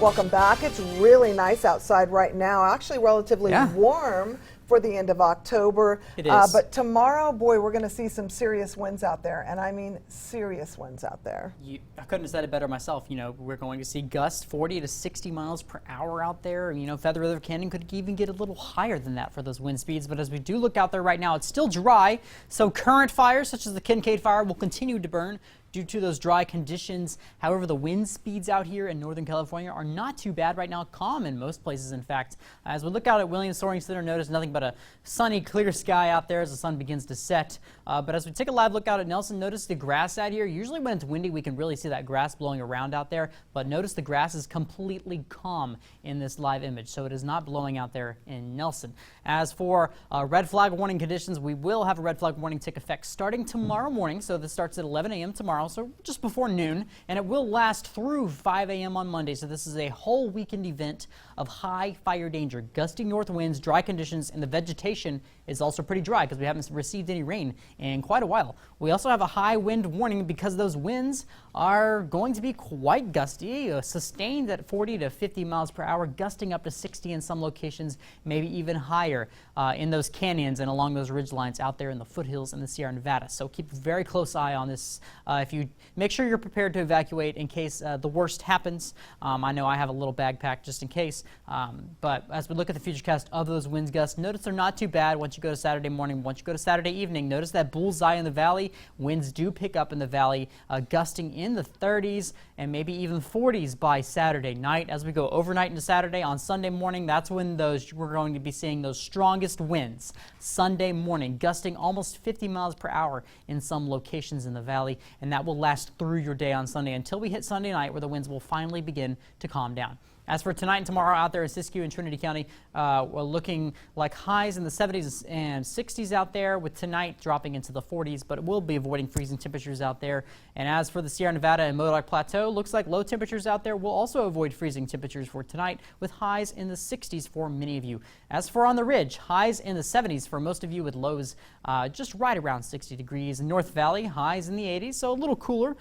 Welcome back. It's really nice outside right now. Actually, relatively warm for the end of October. It is. But tomorrow, boy, we're going to see some serious winds out there. And I mean serious winds out there. I couldn't have said it better myself. You know, we're going to see gusts 40 to 60 miles per hour out there. You know, Feather River Canyon could even get a little higher than that for those wind speeds. But as we do look out there right now, it's still dry. So current fires, such as the Kincaid fire, will continue to burn due to those dry conditions. However, the wind speeds out here in Northern California are not too bad right now, calm in most places, in fact. As we look out at Williams Soaring Center, notice nothing but a sunny, clear sky out there as the sun begins to set. But as we take a live look out at Nelson, notice the grass out here. Usually when it's windy, we can really see that grass blowing around out there. But notice the grass is completely calm in this live image, so it is not blowing out there in Nelson. As for red flag warning conditions, we will have a red flag warning take effect starting tomorrow morning. So this starts at 11 a.m. tomorrow. So just before noon, and it will last through 5 a.m. on Monday. So this is a whole weekend event of high fire danger, gusty north winds, dry conditions, and the vegetation is also pretty dry because we haven't received any rain in quite a while. We also have a high wind warning because those winds are going to be quite gusty, sustained at 40 to 50 miles per hour, gusting up to 60 in some locations, maybe even higher in those canyons and along those ridge lines out there in the foothills in the Sierra Nevada. So keep a very close eye on this. If you make sure you're prepared to evacuate in case the worst happens. I know I have a little bag packed just in case. But as we look at the FUTURECAST of those winds gusts, notice they're not too bad once you go to Saturday morning. Once you go to Saturday evening, notice that bullseye in the valley. Winds do pick up in the valley, gusting in the 30s and maybe even 40s by Saturday night. As we go overnight into Saturday, on Sunday morning, that's when we're going to be seeing those strongest winds. Sunday morning, gusting almost 50 miles per hour in some locations in the valley, and that will last through your day on Sunday until we hit Sunday night, where the winds will finally begin to calm down. As for tonight and tomorrow out there in Siskiyou and Trinity County, we're looking like highs in the 70s and 60s out there, with tonight dropping into the 40s, but it will be avoiding freezing temperatures out there. And as for the Sierra Nevada and Modoc Plateau, looks like low temperatures out there will also avoid freezing temperatures for tonight, with highs in the 60s for many of you. As for on the ridge, highs in the 70s for most of you, with lows just right around 60 degrees. In North Valley, highs in the 80s, so a little cooler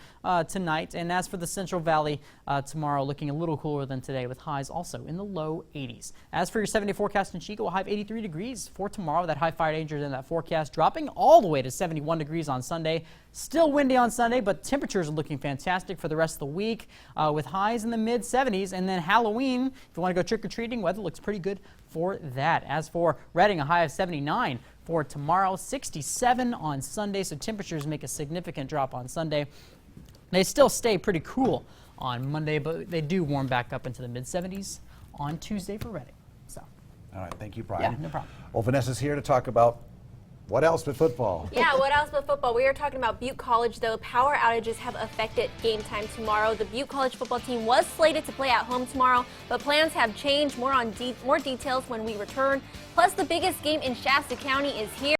tonight. And as for the Central Valley, tomorrow looking a little cooler than today, with highs also in the low 80s. As for your 7-day forecast in Chico, a high of 83 degrees for tomorrow. That high fire danger in that forecast dropping all the way to 71 degrees on Sunday. Still windy on Sunday, but temperatures are looking fantastic for the rest of the week, with highs in the mid 70s. And then Halloween, if you want to go trick-or-treating, weather looks pretty good for that. As for Redding, a high of 79 for tomorrow, 67 on Sunday. So temperatures make a significant drop on Sunday. They still stay pretty cool on Monday, but they do warm back up into the mid-70s on Tuesday for Redding. So, all right, thank you, Brian. Yeah, no problem. Well, Vanessa's here to talk about what else but football. Yeah, what else but football? We are talking about Butte College, though. Power outages have affected game time tomorrow. The Butte College football team was slated to play at home tomorrow, but plans have changed. More details when we return. Plus, the biggest game in Shasta County is here.